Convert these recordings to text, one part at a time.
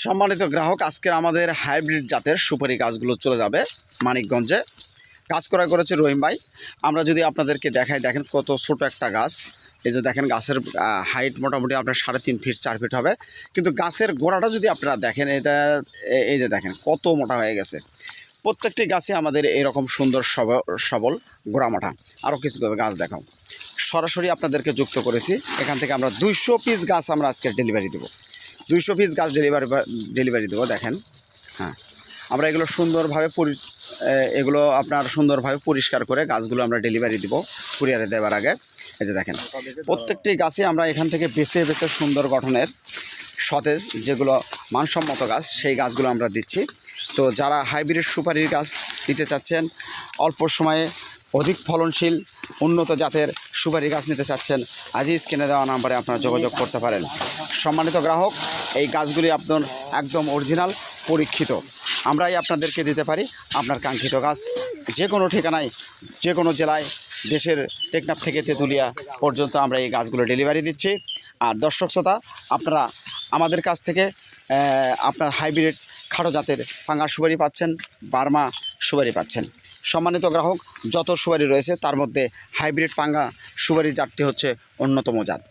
সম্মানিত গ্রাহক, আজকের আমাদের হাইব্রিড জাতের সুপারি গাছগুলো চলে যাবে মানিকগঞ্জে। গাছ ক্রয় করেছে রহিম ভাই। আমরা যদি আপনাদেরকে দেখাই, দেখেন কত ছোট একটা গাছ। এই যে দেখেন গাছের হাইট মোটামুটি আপনার 3.5 ফিট 4 ফিট হবে, কিন্তু গাছের গোড়াটা যদি আপনারা দেখেন, এটা এই যে দেখেন কত মোটা হয়ে গেছে। প্রত্যেকটি গাছে আমাদের এরকম সুন্দর সবল গোড়া মোটা। আরও কিছু গাছ দেখাও, সরাসরি আপনাদেরকে যুক্ত করেছি। এখান থেকে আমরা 200 পিস গাছ আমরা আজকে ডেলিভারি দেবো। 200 পিস গাছ ডেলিভারি দেবো। দেখেন, হ্যাঁ, আমরা এগুলো সুন্দরভাবে এগুলো আপনার সুন্দরভাবে পরিষ্কার করে গাছগুলো আমরা ডেলিভারি দিব কুরিয়ারে দেওয়ার আগে। এই যে দেখেন প্রত্যেকটি গাছে আমরা এখান থেকে বেছে বেছে সুন্দর গঠনের সতেজ যেগুলো মানসম্মত গাছ, সেই গাছগুলো আমরা দিচ্ছি। তো যারা হাইব্রিড সুপারির গাছ নিতে চাচ্ছেন, অল্প সময়ে অধিক ফলনশীল উন্নত জাতের সুপারি গাছ নিতে চাচ্ছেন, আজই স্ক্রিনে দেওয়া নাম্বারে আপনারা যোগাযোগ করতে পারেন। সম্মানিত গ্রাহক, এই গাছগুলি আপনার একদম অরিজিনাল পরীক্ষিত। আমরাই আপনাদেরকে দিতে পারি আপনার কাঙ্ক্ষিত গাছ যে কোনো ঠিকানায়, যে কোনো জেলায়, দেশের টেকনাফ থেকে তেঁতুলিয়া পর্যন্ত আমরা এই গাছগুলো ডেলিভারি দিচ্ছি। আর দর্শক শ্রোতা, আপনারা আমাদের কাছ থেকে আপনার হাইব্রিড খাটো জাতের পাঙ্গাস সুপারি পাচ্ছেন, বার্মা সুপারি পাচ্ছেন। সম্মানিত গ্রাহক, যত সুপারি রয়েছে তার মধ্যে হাইব্রিড পাঙ্গা সুপারি জাতটি হচ্ছে অন্যতম জাত।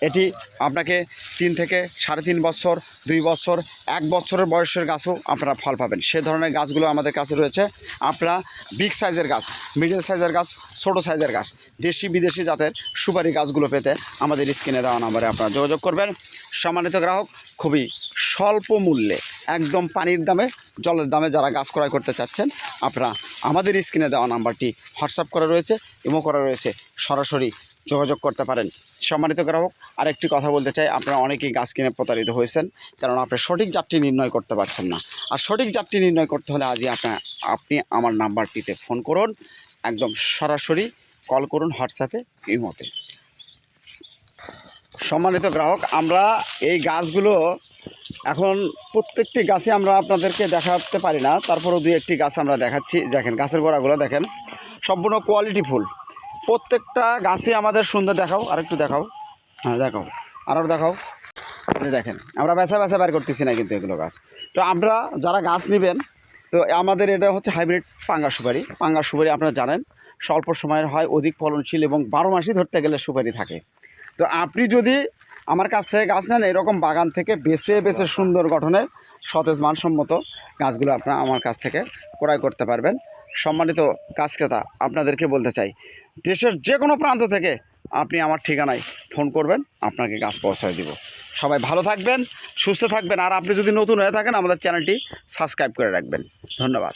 এটি আপনাকে 3 থেকে 3.5 বছর, 2 বছর, 1 বছরের বয়সের গাছও আপনারা ফল পাবেন। সে ধরনের গাছগুলো আমাদের কাছে রয়েছে। আপনারা বিগ সাইজের গাছ, মিডল সাইজের গাছ, ছোটো সাইজের গাছ, দেশি বিদেশি জাতের সুপারি গাছগুলো পেতে আমাদের স্ক্রিনে দেওয়া নাম্বারে আপনারা যোগাযোগ করবেন। সম্মানিত গ্রাহক, খুবই স্বল্প মূল্যে, একদম পানির দামে, জলের দামে যারা গাছ ক্রয় করতে চাচ্ছেন, আপনারা আমাদের স্ক্রিনে দেওয়া নাম্বারটি হোয়াটসঅ্যাপ করা রয়েছে, ইমো করা রয়েছে, সরাসরি যোগাযোগ করতে পারেন। সম্মানিত গ্রাহক, আরেকটি কথা বলতে চাই, আপনারা অনেকেই গাছ কিনে প্রতারিত হয়েছেন, কারণ আপনি সঠিক জাতটি নির্ণয় করতে পারছেন না। আর সঠিক জাতটি নির্ণয় করতে হলে আজই আপনি আমার নাম্বারটিতে ফোন করুন, একদম সরাসরি কল করুন হোয়াটসঅ্যাপে, ইমোতে। সম্মানিত গ্রাহক, আমরা এই গাছগুলো এখন প্রত্যেকটি গাছে আমরা আপনাদেরকে দেখাতে পারি না, তারপরেও 2-1টি গাছ আমরা দেখাচ্ছি। দেখেন গাছের গোড়াগুলো দেখেন, সম্পূর্ণ কোয়ালিটি ফুল। প্রত্যেকটা গাছে আমাদের সুন্দর। দেখাও, আরেকটু দেখাও, হ্যাঁ দেখাও, আরও দেখাও। দেখেন আমরা বেছা বের করতেছি না কিন্তু এগুলো গাছ। তো আমরা যারা গাছ নেবেন, তো আমাদের এটা হচ্ছে হাইব্রিড পাঙ্গা সুপারি। পাঙ্গা সুপারি আপনারা জানেন স্বল্প সময়ের হয়, অধিক ফলনশীল এবং 12 মাসই ধরতে গেলে সুপারি থাকে। তো আপনি যদি আমার কাছ থেকে গাছ নেন, এরকম বাগান থেকে বেছে বেছে সুন্দর গঠনের সতেজ মানসম্মত গাছগুলো আপনারা আমার কাছ থেকে ক্রয় করতে পারবেন। সম্মানিত গাছ ক্রেতা, আপনাদেরকে বলতে চাই, দেশের যে কোনো প্রান্ত থেকে আপনি আমার ঠিকানায় ফোন করবেন, আপনাকে গাছ পৌঁছায় দিব। সবাই ভালো থাকবেন, সুস্থ থাকবেন। আর আপনি যদি নতুন হয়ে থাকেন, আমাদের চ্যানেলটি সাবস্ক্রাইব করে রাখবেন। ধন্যবাদ।